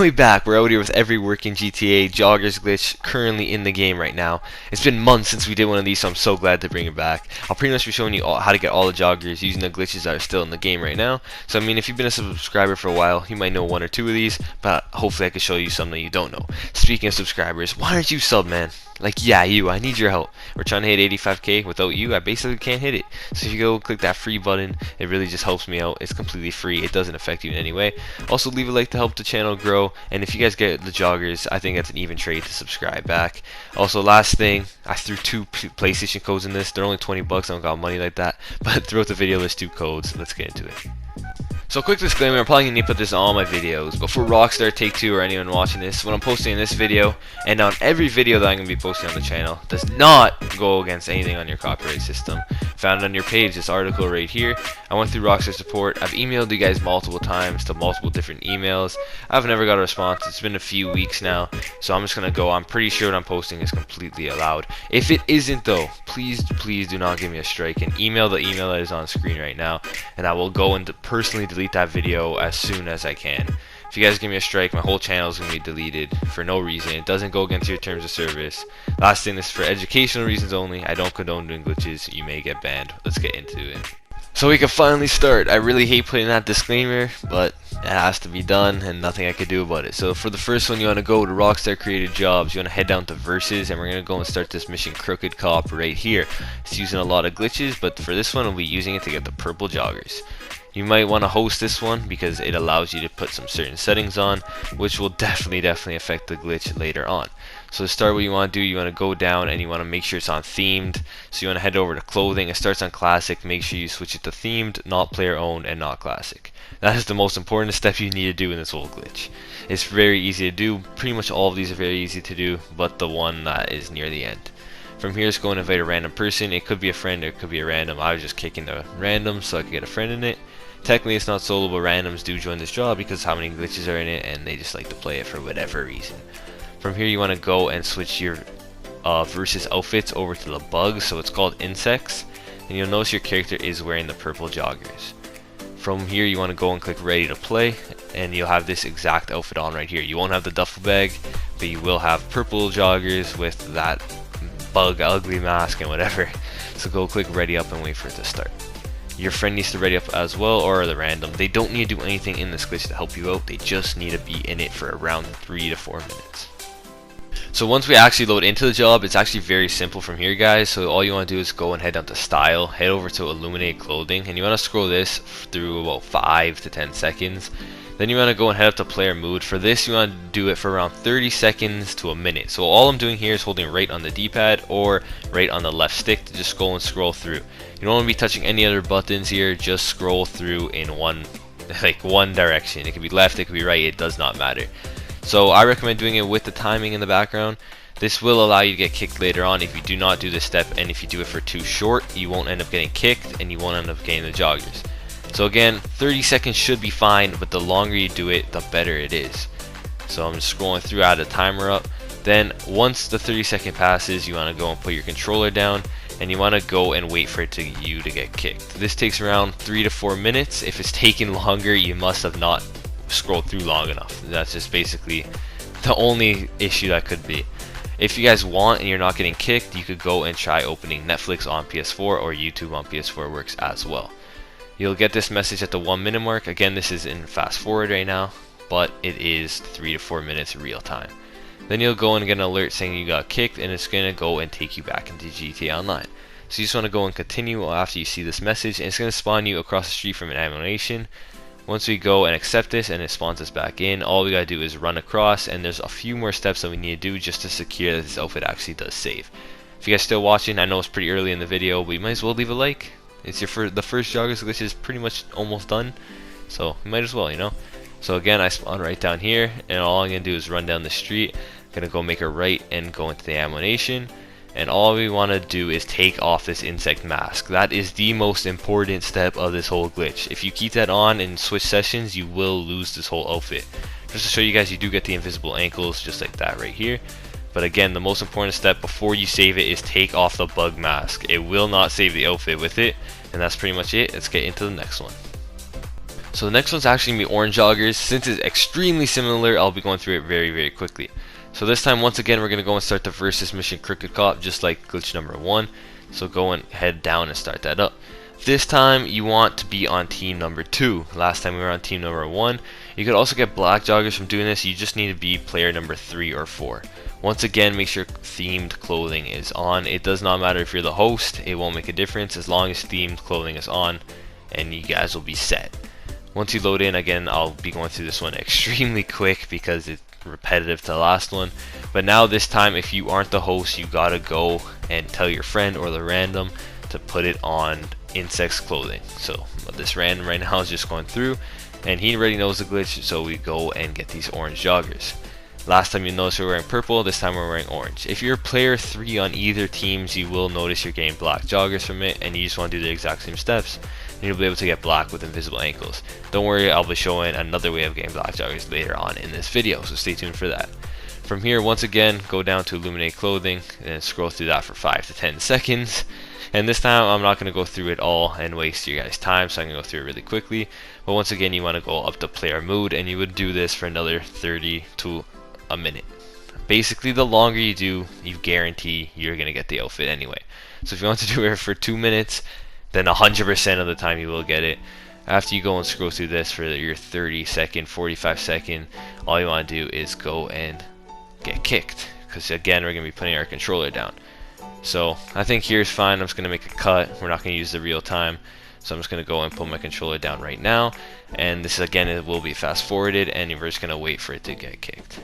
finally back. We're out here with every working GTA Joggers glitch currently in the game right now. It's been months since we did one of these, so I'm so glad to bring it back. I'll pretty much be showing you how to get all the Joggers using the glitches that are still in the game right now. So I mean, if you've been a subscriber for a while, you might know one or two of these, but hopefully I can show you some that you don't know. Speaking of subscribers, why aren't you sub, man? Like, yeah, you, I need your help. We're trying to hit 85k. Without you, I basically can't hit it. So if you go click that free button, it really just helps me out. It's completely free. It doesn't affect you in any way. Also, leave a like to help the channel grow. And if you guys get the Joggers, I think that's an even trade to subscribe back. Also, last thing, I threw 2 PlayStation codes in this. They're only 20 bucks. I don't got money like that. But throughout the video, there's 2 codes. Let's get into it. So quick disclaimer, I'm probably going to need to put this on all my videos, but for Rockstar, Take-Two, or anyone watching this, when I'm posting this video, and on every video that I'm going to be posting on the channel, does not go against anything on your copyright system. Found on your page, this article right here. I went through Rockstar support. I've emailed you guys multiple times to multiple different emails. I've never got a response. It's been a few weeks now, so I'm just going to go. I'm pretty sure what I'm posting is completely allowed. If it isn't though, please do not give me a strike and email the email that is on screen right now, and I will go and personally delete that video as soon as I can. If you guys give me a strike, my whole channel is going to be deleted for no reason. It doesn't go against your terms of service. Last thing, this is for educational reasons only. I don't condone doing glitches. You may get banned. Let's get into it. So we can finally start. I really hate putting that disclaimer, but it has to be done and nothing I could do about it. So for the first one, you want to go to Rockstar Created Jobs. You want to head down to Versus, and we're going to go and start this mission Crooked Cop right here. It's using a lot of glitches, but for this one, we'll be using it to get the purple Joggers. You might want to host this one because it allows you to put some certain settings on, which will definitely affect the glitch later on. So to start, what you want to do, you want to go down and you want to make sure it's on themed. So you want to head over to clothing. It starts on classic. Make sure you switch it to themed, not player owned, and not classic. That is the most important step you need to do in this whole glitch. It's very easy to do. Pretty much all of these are very easy to do, but the one that is near the end. From here, it's going to invite a random person. It could be a friend or it could be a random. I was just kicking the random so I could get a friend in it. Technically it's not solo, but randoms do join this job because how many glitches are in it and they just like to play it for whatever reason. From here you want to go and switch your versus outfits over to the bugs, so it's called insects, and you'll notice your character is wearing the purple Joggers. From here you want to go and click ready to play, and you'll have this exact outfit on right here. You won't have the duffel bag, but you will have purple Joggers with that bug ugly mask and whatever. So go click ready up and wait for it to start. Your friend needs to ready up as well, or the random. They don't need to do anything in this glitch to help you out. They just need to be in it for around 3 to 4 minutes. So once we actually load into the job, it's actually very simple from here, guys. So all you want to do is go and head down to style, head over to illuminate clothing, and you want to scroll this through about 5 to 10 seconds. Then you want to go and head up to player mood. For this, you want to do it for around 30 seconds to a minute. So all I'm doing here is holding right on the D-pad or right on the left stick to just go and scroll through. You don't want to be touching any other buttons here. Just scroll through in one direction. It could be left, it could be right, it does not matter. So I recommend doing it with the timing in the background. This will allow you to get kicked later on if you do not do this step, and if you do it for too short, you won't end up getting kicked and you won't end up getting the Joggers. So again, 30 seconds should be fine, but the longer you do it, the better it is. So I'm just scrolling through, add a timer up. Then once the 30-second passes, you want to go and put your controller down, and you want to go and wait for you to get kicked. This takes around 3 to 4 minutes. If it's taking longer, you must have not scrolled through long enough. That's just basically the only issue that could be. If you guys want and you're not getting kicked, you could go and try opening Netflix on PS4 or YouTube on PS4 works as well. You'll get this message at the 1 minute mark. Again, this is in fast forward right now, but it is 3 to 4 minutes real time. Then you'll go and get an alert saying you got kicked, and it's going to go and take you back into GTA Online. So you just want to go and continue after you see this message, and it's going to spawn you across the street from an animation. Once we go and accept this and it spawns us back in, all we gotta do is run across, and there's a few more steps that we need to do just to secure that this outfit actually does save. If you guys still watching, I know it's pretty early in the video, but you might as well leave a like. It's the first Joggers glitch is pretty much almost done, so you might as well, you know. So again, I spawn right down here, and all I'm gonna do is run down the street. I'm gonna go make a right and go into the animation. And all we want to do is take off this insect mask. That is the most important step of this whole glitch. If you keep that on and switch sessions, you will lose this whole outfit. Just to show you guys, you do get the invisible ankles just like that right here. But again, the most important step before you save it is take off the bug mask. It will not save the outfit with it, and that's pretty much it. Let's get into the next one. So the next one's actually going to be orange joggers. Since it's extremely similar, I'll be going through it very quickly. So this time, once again, we're going to go and start the versus mission crooked cop, just like glitch number 1. So go and head down and start that up. This time you want to be on team number 2. Last time we were on team number 1. You could also get black joggers from doing this. You just need to be player number 3 or 4. Once again, make sure themed clothing is on. It does not matter if you're the host, it won't make a difference as long as themed clothing is on, and you guys will be set. Once you load in, again, I'll be going through this one extremely quick because it's repetitive to the last one. But now this time, if you aren't the host, you gotta go and tell your friend or the random to put it on insects clothing. So this random right now is just going through, and he already knows the glitch, so we go and get these orange joggers. Last time you noticed we were wearing purple, this time we're wearing orange. If you're player 3 on either teams, you will notice you're getting black joggers from it, and you just want to do the exact same steps, and you'll be able to get black with invisible ankles. Don't worry, I'll be showing another way of getting black joggers later on in this video, so stay tuned for that. From here, once again, go down to illuminate clothing, and scroll through that for 5 to 10 seconds. And this time I'm not going to go through it all and waste your guys' time, so I'm going to go through it really quickly. But once again, you want to go up to player mode, and you would do this for another 30 to a minute. Basically, the longer you do, you guarantee you're going to get the outfit anyway. So if you want to do it for 2 minutes, then 100% of the time you will get it. After you go and scroll through this for your 30 second, 45 second, all you want to do is go and get kicked. Because again, we're going to be putting our controller down. So I think here's fine. I'm just going to make a cut. We're not going to use the real time. So I'm just going to go and put my controller down right now. And this again, it will be fast forwarded, and we're just going to wait for it to get kicked.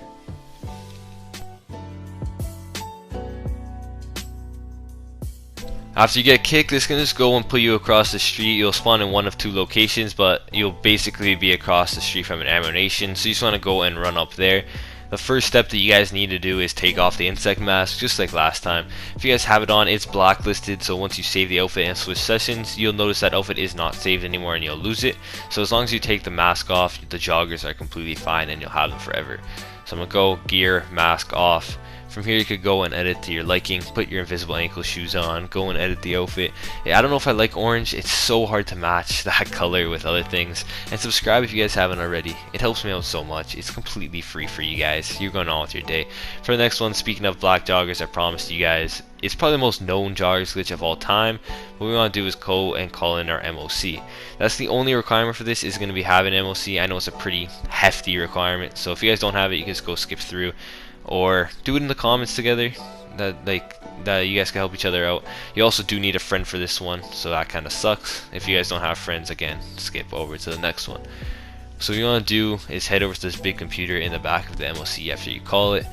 After you get kicked, it's going to just go and put you across the street. You'll spawn in one of 2 locations, but you'll basically be across the street from an ammunition. So you just want to go and run up there. The first step that you guys need to do is take off the insect mask, just like last time. If you guys have it on, it's blacklisted, so once you save the outfit and switch sessions, you'll notice that outfit is not saved anymore and you'll lose it. So as long as you take the mask off, the joggers are completely fine and you'll have them forever. So I'm going to go gear, mask off. From here you could go and edit to your liking, put your invisible ankle shoes on, go and edit the outfit. Yeah, I don't know if I like orange, it's so hard to match that color with other things. And subscribe if you guys haven't already, it helps me out so much. It's completely free for you guys, you're going on with your day. For the next one, speaking of black joggers, I promised you guys, it's probably the most known joggers glitch of all time. What we want to do is go and call in our MOC. That's the only requirement for this, is going to be having MOC. I know it's a pretty hefty requirement, so if you guys don't have it, you can just go skip through. Or do it in the comments together, that you guys can help each other out. You also do need a friend for this one, so that kind of sucks. If you guys don't have friends, again, skip over to the next one. So what you want to do is head over to this big computer in the back of the MOC after you call it.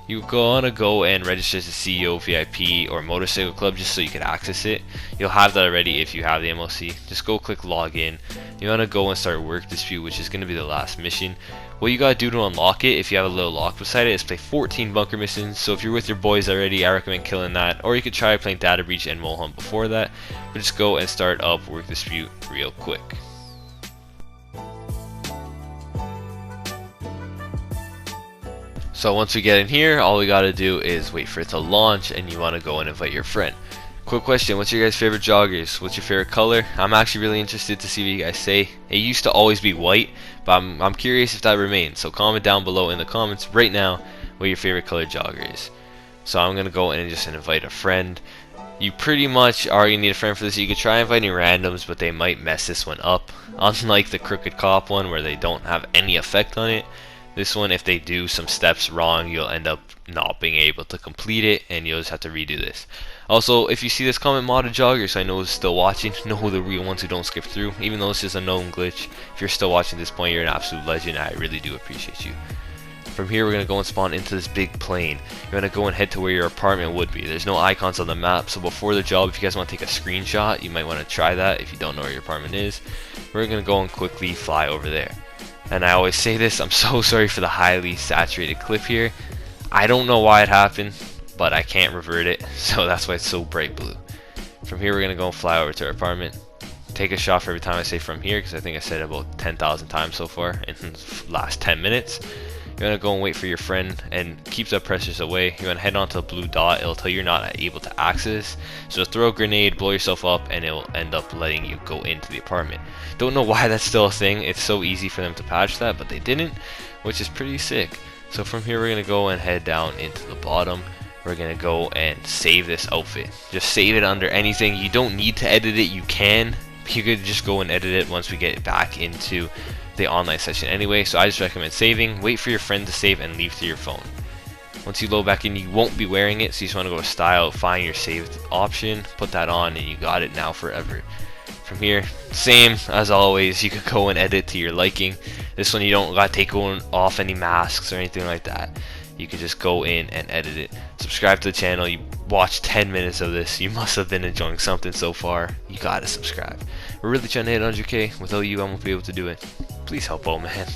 You're gonna go and register as a CEO, VIP, or motorcycle club just so you can access it. You'll have that already if you have the MOC. Just go click login. You wanna go and start work dispute, which is gonna be the last mission. What you gotta do to unlock it, if you have a little lock beside it, is play 14 bunker missions. So if you're with your boys already, I recommend killing that. Or you could try playing data breach and mole hunt before that. But just go and start up work dispute real quick. So once we get in here, all we gotta do is wait for it to launch, and you wanna go and invite your friend. Quick question, what's your guys' favorite joggers? What's your favorite color? I'm actually really interested to see what you guys say. It used to always be white, but I'm curious if that remains. So comment down below in the comments right now what your favorite color jogger is. So I'm gonna go in and just invite a friend. You pretty much are gonna need a friend for this. You could try inviting randoms, but they might mess this one up. Unlike the crooked cop one where they don't have any effect on it. This one, if they do some steps wrong, you'll end up not being able to complete it, and you'll just have to redo this. Also, if you see this, comment modded joggers, so I know who's still watching, know who the real ones who don't skip through, even though it's just a known glitch. If you're still watching this point, you're an absolute legend. I really do appreciate you. From here, we're going to go and spawn into this big plane. You're going to go and head to where your apartment would be. There's no icons on the map, so before the job, if you guys want to take a screenshot, you might want to try that if you don't know where your apartment is. We're going to go and quickly fly over there. And I always say this, I'm so sorry for the highly saturated clip here. I don't know why it happened, but I can't revert it, so that's why it's so bright blue. From here, we're going to go and fly over to our apartment. Take a shot for every time I say from here, because I think I said it about 10,000 times so far in the last 10 minutes. You're gonna go and wait for your friend and keep the pressures away. You're gonna head onto the blue dot. It'll tell you you're not able to access, so throw a grenade, blow yourself up, and it'll end up letting you go into the apartment. Don't know why that's still a thing. It's so easy for them to patch that, but they didn't, which is pretty sick. So from here we're gonna go and head down into the bottom. We're gonna go and save this outfit. Just save it under anything. You don't need to edit it. You can. You could just go and edit it once we get back into the online session anyway. So I just recommend saving. Wait for your friend to save and leave through your phone. Once you load back in, you won't be wearing it, so you just want to go to style, find your saved option, put that on, and you got it now forever. From here, same as always, you could go and edit to your liking. This one you don't got to take off any masks or anything like that. You can just go in and edit it. Subscribe to the channel. You watched 10 minutes of this. You must have been enjoying something so far. You gotta subscribe. We're really trying to hit 100K. Without you, I won't be able to do it. Please help out, man.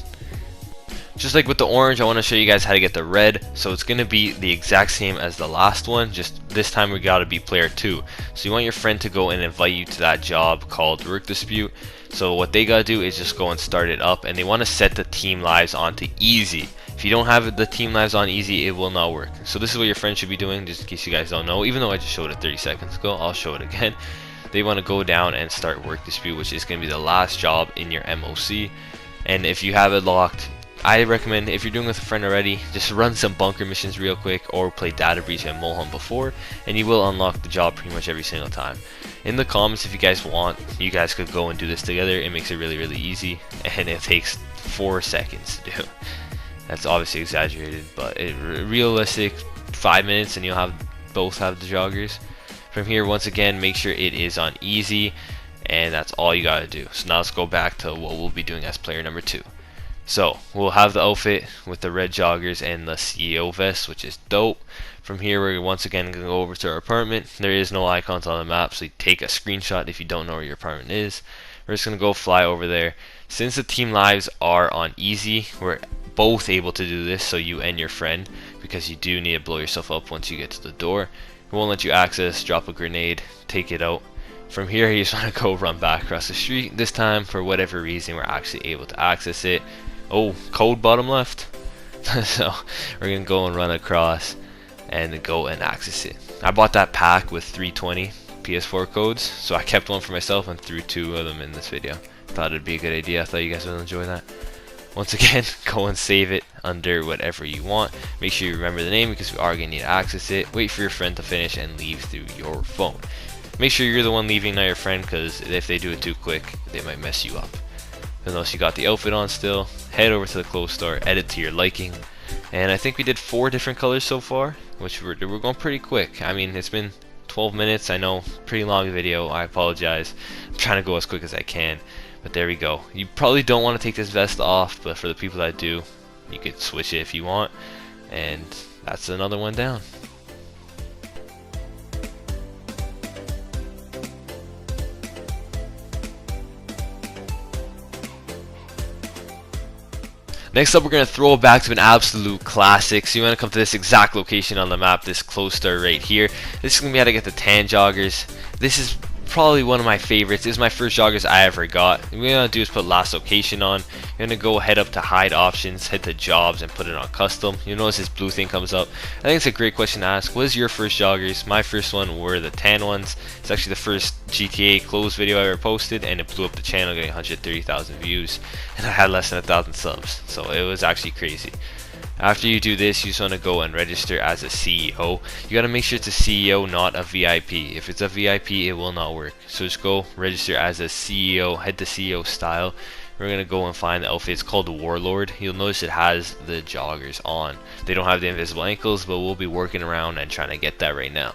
Just like with the orange, I want to show you guys how to get the red. So it's going to be the exact same as the last one, just this time we got to be player 2. So you want your friend to go and invite you to that job called work dispute. So what they got to do is just go and start it up, and they want to set the team lives onto easy. If you don't have the team lives on easy, it will not work. So this is what your friend should be doing, just in case you guys don't know. Even though I just showed it 30 seconds ago, I'll show it again. They want to go down and start work dispute, which is going to be the last job in your MOC. And if you have it locked, I recommend, if you're doing it with a friend already, just run some bunker missions real quick or play data breach and Mulholland before, and you will unlock the job pretty much every single time. In the comments, if you guys want, you guys could go and do this together. It makes it really, really easy, and it takes 4 seconds to do. That's obviously exaggerated, but realistic, 5 minutes and you'll both have the joggers. From here, once again, make sure it is on easy, and that's all you gotta do. So now let's go back to what we'll be doing as player number 2. So we'll have the outfit with the red joggers and the CEO vest, which is dope. From here, we're once again gonna go over to our apartment. There is no icons on the map, so you take a screenshot if you don't know where your apartment is. We're just gonna go fly over there. Since the team lives are on easy, we're both able to do this, so you and your friend, because you do need to blow yourself up once you get to the door. It won't let you access. Drop a grenade, take it out. From here, you just want to go run back across the street. This time, for whatever reason, we're actually able to access it. Oh, code bottom left. So we're gonna go and run across and go and access it. I bought that pack with 320 PS4 codes, so I kept one for myself and threw 2 of them in this video. Thought it'd be a good idea. I thought you guys would enjoy that. Once again, go and save it under whatever you want. Make sure you remember the name, because we are going to need to access it. Wait for your friend to finish and leave through your phone. Make sure you're the one leaving, not your friend, because if they do it too quick, they might mess you up. Unless you got the outfit on still, head over to the clothes store, edit to your liking. And I think we did 4 different colors so far, which we're going pretty quick. I mean, it's been 12 minutes. I know, pretty long video. I apologize. I'm trying to go as quick as I can. But there we go. You probably don't want to take this vest off, but for the people that do, you could switch it if you want. And that's another one down. Next up, we're going to throw it back to an absolute classic. So you want to come to this exact location on the map, this close star right here. This is going to be how to get the tan joggers. This is probably one of my favorites. This is my first joggers I ever got. What we're going to do is put last location on. You're going to go head up to hide options, head to jobs, and put it on custom. You'll notice this blue thing comes up. I think it's a great question to ask. What is your first joggers? My first one were the tan ones. It's actually the first GTA closed video I ever posted, and it blew up the channel, getting 130,000 views, and I had less than 1,000 subs, so it was actually crazy. After you do this, you just want to go and register as a CEO. You got to make sure it's a CEO, not a VIP. If it's a VIP, it will not work. So just go register as a CEO, head to CEO style. We're going to go and find the outfit. It's called the Warlord. You'll notice it has the joggers on. They don't have the invisible ankles, but we'll be working around and trying to get that right now.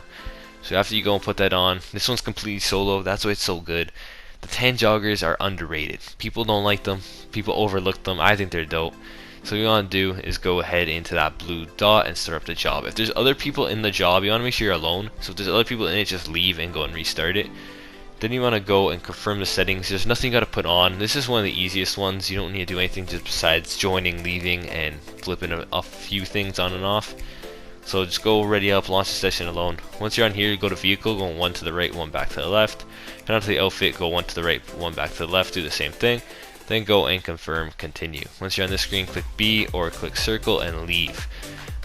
So after you go and put that on, this one's completely solo. That's why it's so good. The tan joggers are underrated. People don't like them. People overlook them. I think they're dope. So what you want to do is go ahead into that blue dot and start up the job. If there's other people in the job, you want to make sure you're alone. So if there's other people in it, just leave and go and restart it. Then you want to go and confirm the settings. There's nothing you got to put on. This is one of the easiest ones. You don't need to do anything just besides joining, leaving, and flipping a few things on and off. So just go ready up, launch the session alone. Once you're on here, you go to vehicle, go 1 to the right, 1 back to the left. Head onto the outfit, go 1 to the right, 1 back to the left, do the same thing. then go and confirm continue. Once you're on this screen, click B or click circle and leave.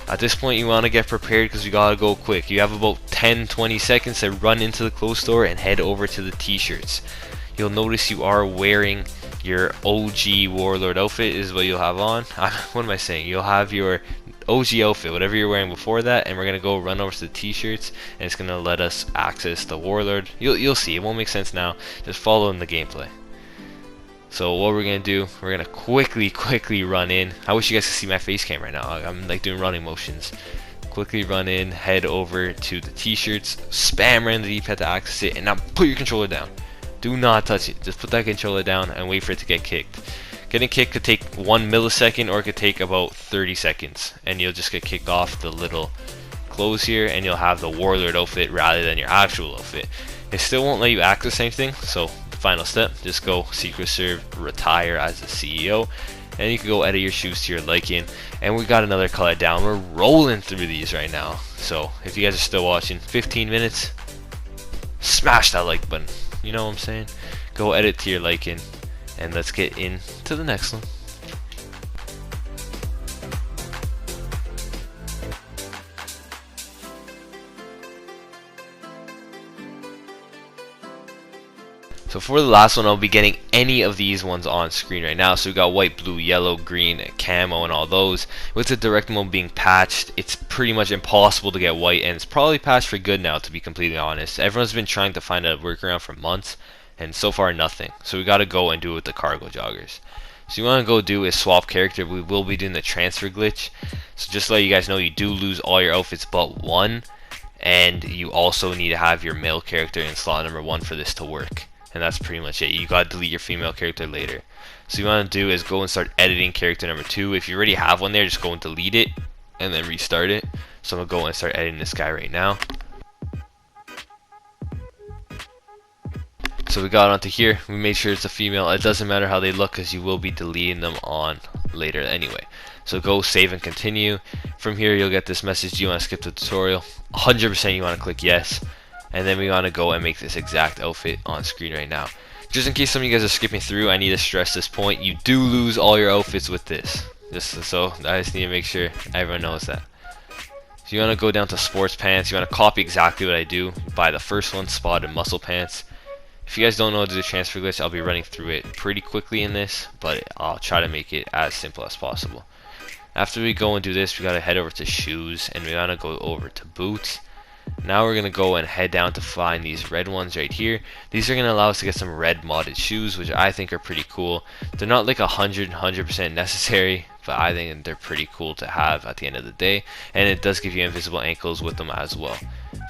At this point, you want to get prepared because you gotta go quick. You have about 10-20 seconds to run into the clothes store and head over to the t-shirts. You'll notice you are wearing your OG Warlord outfit is what you'll have on. What am I saying? You'll have your OG outfit, whatever you're wearing before that, and we're gonna go run over to the t-shirts, and it's gonna let us access the Warlord. You'll see. It won't make sense now. Just follow in the gameplay. So what we're gonna do, we're gonna quickly run in. I wish you guys could see my face cam right now. I'm like doing running motions. Quickly run in, head over to the t-shirts, spam random D-pad to access it, and now put your controller down. Do not touch it. Just put that controller down and wait for it to get kicked. Getting kicked could take 1 millisecond or it could take about 30 seconds, and you'll just get kicked off the little clothes here, and you'll have the Warlord outfit rather than your actual outfit. It still won't let you access anything, so final step, just go secret serve, retire as the CEO, and you can go edit your shoes to your liking. And we got another color down. We're rolling through these right now. So if you guys are still watching, 15 minutes, smash that like button. You know what I'm saying? Go edit to your liking, and let's get into the next one. So for the last one, I'll be getting any of these ones on screen right now. So we got white, blue, yellow, green, camo, and all those. With the direct mode being patched, it's pretty much impossible to get white, and it's probably patched for good now, to be completely honest. Everyone's been trying to find a workaround for months, and so far nothing. So we got to go and do it with the cargo joggers. So you want to go do is swap character. We will be doing the transfer glitch. So just to let you guys know, you do lose all your outfits but one, and you also need to have your male character in slot number 1 for this to work. And that's pretty much it. You gotta delete your female character later. So you want to do is go and start editing character number 2. If you already have one there, just go and delete it and then restart it. So I'm gonna go and start editing this guy right now. So we got onto here. We made sure it's a female. It doesn't matter how they look because you will be deleting them on later anyway. So go save and continue. From here you'll get this message. Do you want to skip the tutorial? 100% you want to click yes. And then we want to go and make this exact outfit on screen right now. Just in case some of you guys are skipping through, I need to stress this point. You do lose all your outfits with this. So I just need to make sure everyone knows that. So you want to go down to sports pants. You want to copy exactly what I do. Buy the first one, spot and muscle pants. If you guys don't know how to do the transfer glitch, I'll be running through it pretty quickly in this, but I'll try to make it as simple as possible. After we go and do this, we got to head over to shoes, and we want to go over to boots. Now we're going to go and head down to find these red ones right here. These are going to allow us to get some red modded shoes, which I think are pretty cool. They're not like 100% necessary, but I think they're pretty cool to have at the end of the day. And it does give you invisible ankles with them as well.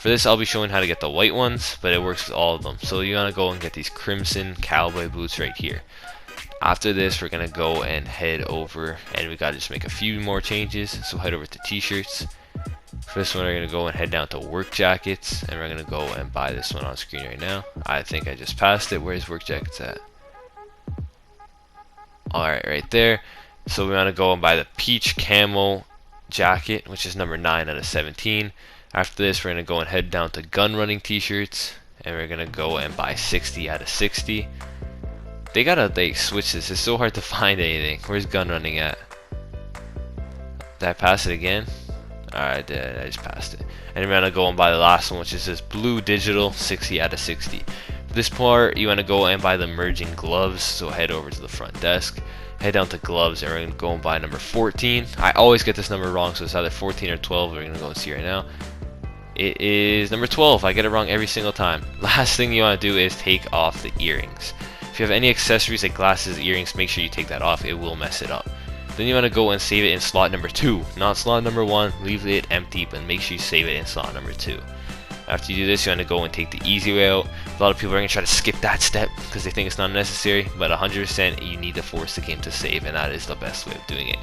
For this, I'll be showing how to get the white ones, but it works with all of them. So you want to go and get these crimson cowboy boots right here. After this, we're going to go and head over, and we got to just make a few more changes. So head over to t-shirts. For this one, we're going to go and head down to work jackets, and we're going to go and buy this one on screen right now. I think I just passed it. Where's work jackets at? Alright, right there. So we want to go and buy the peach camo jacket, which is number 9 out of 17. After this, we're going to go and head down to gun running t-shirts, and we're going to go and buy 60 out of 60. They switch this. It's so hard to find anything. Where's gun running at? Did I pass it again? Alright, I just passed it. And we're gonna go and buy the last one, which is this blue digital 60 out of 60. For this part, you want to go and buy the merging gloves. So head over to the front desk, head down to gloves, and we're gonna go and buy number 14. I always get this number wrong, so it's either 14 or 12. We're gonna go and see right now. It is number 12. I get it wrong every single time. Last thing you want to do is take off the earrings. If you have any accessories like glasses, earrings, make sure you take that off. It will mess it up. Then you want to go and save it in slot number 2, not slot number 1. Leave it empty, but make sure you save it in slot number 2. After you do this, you want to go and take the easy way out. A lot of people are going to try to skip that step because they think it's not necessary, but 100% you need to force the game to save, and that is the best way of doing it.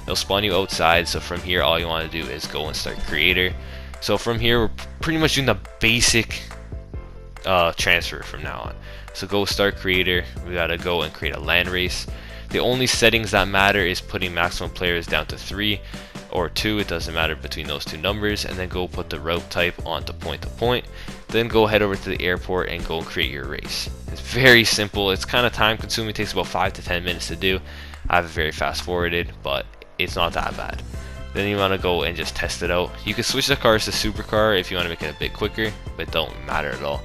It'll spawn you outside, so from here all you want to do is go and start creator. So from here we're pretty much doing the basic transfer from now on. So go start creator. We got to go and create a land race. The only settings that matter is putting maximum players down to 3 or 2, it doesn't matter between those two numbers, and then go put the route type onto point to point. Then go head over to the airport and go create your race. It's very simple. It's kind of time consuming. It takes about 5 to 10 minutes to do. I have it very fast forwarded, but it's not that bad. Then you want to go and just test it out. You can switch the cars to supercar if you want to make it a bit quicker, but it don't matter at all.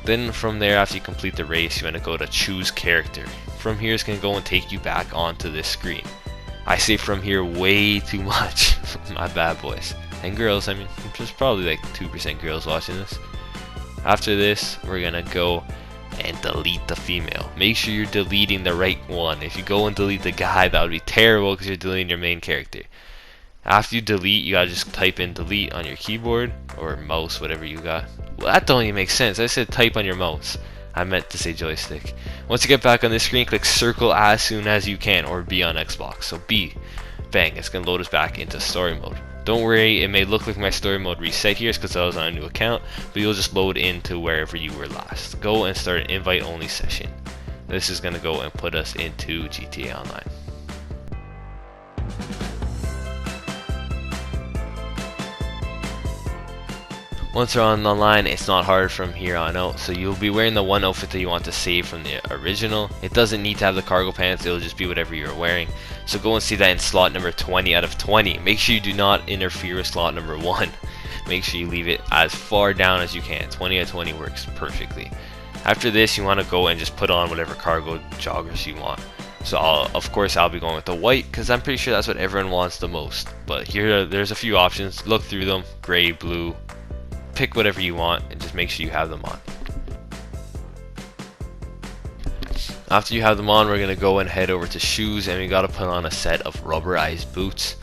Then from there, after you complete the race, you want to go to choose character. From here, it's going to go and take you back onto this screen. I say from here way too much. My bad, boys and girls. I mean, there's probably like 2% girls watching this. After this, we're gonna go and delete the female. Make sure you're deleting the right one. If you go and delete the guy, that would be terrible because you're deleting your main character. After you delete, you gotta just type in delete on your keyboard or mouse, whatever you got. Well, that don't even make sense. I said type on your mouse. I meant to say joystick. Once you get back on this screen, click circle as soon as you can, or B on Xbox. So B, bang, it's gonna load us back into story mode. Don't worry, it may look like my story mode reset here, it's because I was on a new account, but you'll just load into wherever you were last. Go and start an invite only session. This is gonna go and put us into GTA Online. Once you're on online, it's not hard from here on out. So you'll be wearing the one outfit that you want to save from the original. It doesn't need to have the cargo pants, it'll just be whatever you're wearing. So go and see that in slot number 20 out of 20. Make sure you do not interfere with slot number 1. Make sure you leave it as far down as you can. 20 out of 20 works perfectly. After this, you want to go and just put on whatever cargo joggers you want. So of course I'll be going with the white because I'm pretty sure that's what everyone wants the most. But there's a few options. Look through them. Gray, blue. Pick whatever you want and just make sure you have them on. After you have them on, we're going to go and head over to shoes, and we got to put on a set of rubberized boots.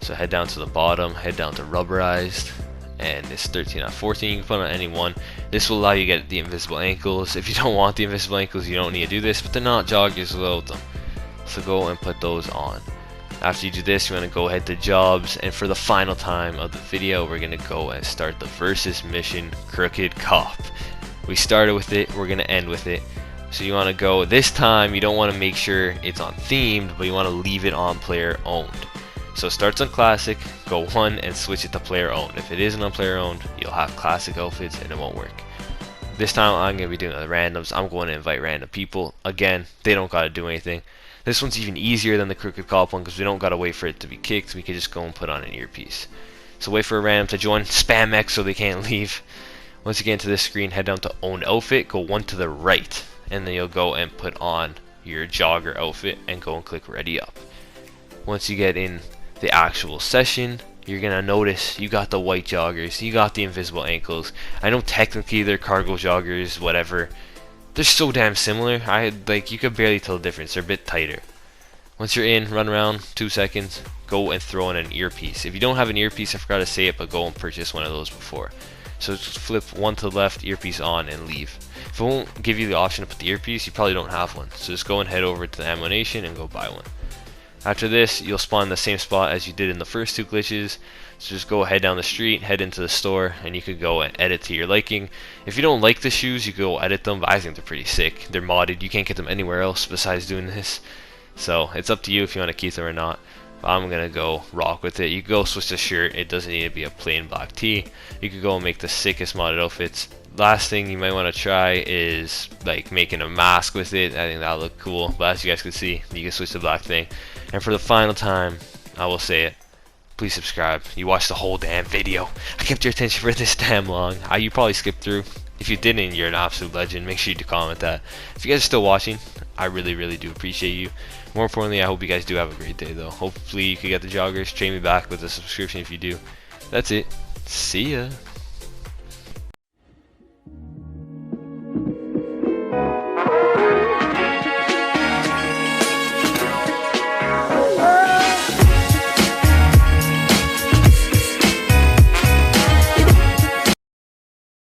So head down to the bottom, head down to rubberized, and it's 13 out of 14. You can put on any one. This will allow you to get the invisible ankles. If you don't want the invisible ankles, you don't need to do this, but they're not joggers without them. So go and put those on. After you do this, you're going to go ahead to jobs, and for the final time of the video, we're going to go and start the versus mission Crooked Cop. We started with it, we're going to end with it. So you want to go, this time you don't want to make sure it's on themed, but you want to leave it on player owned. So it starts on classic, go 1 and switch it to player owned. If it isn't on player owned, you'll have classic outfits and it won't work. This time I'm going to be doing the randoms. I'm going to invite random people. Again, they don't got to do anything. This one's even easier than the Crooked Cop one because we don't got to wait for it to be kicked. We can just go and put on an earpiece. So wait for a random to join, spam X so they can't leave. Once you get into this screen, head down to own outfit, go 1 to the right, and then you'll go and put on your jogger outfit and go and click ready up. Once you get in the actual session, you're gonna notice you got the white joggers, you got the invisible ankles. I know technically they're cargo joggers, whatever. They're so damn similar. You could barely tell the difference. They're a bit tighter. Once you're in, run around 2 seconds, go and throw in an earpiece. If you don't have an earpiece, I forgot to say it, but go and purchase one of those before. So just flip 1 to the left, earpiece on, and leave. If it won't give you the option to put the earpiece, you probably don't have one. So just go and head over to the ammunition and go buy one. After this, you'll spawn in the same spot as you did in the first 2 glitches. So just go head down the street, head into the store, and you could go and edit to your liking. If you don't like the shoes, you can go edit them, but I think they're pretty sick. They're modded. You can't get them anywhere else besides doing this. So it's up to you if you want to keep them or not. But I'm going to go rock with it. You can go switch the shirt. It doesn't need to be a plain black tee. You could go and make the sickest modded outfits. Last thing you might want to try is like making a mask with it. I think that'll look cool. But as you guys can see, you can switch the black thing. And for the final time, I will say it. Please subscribe. You watched the whole damn video. I kept your attention for this damn long. You probably skipped through. If you didn't, you're an absolute legend. Make sure you comment that. If you guys are still watching, I really do appreciate you. More importantly, I hope you guys do have a great day though. Hopefully you can get the joggers. Trade me back with a subscription if you do. That's it. See ya.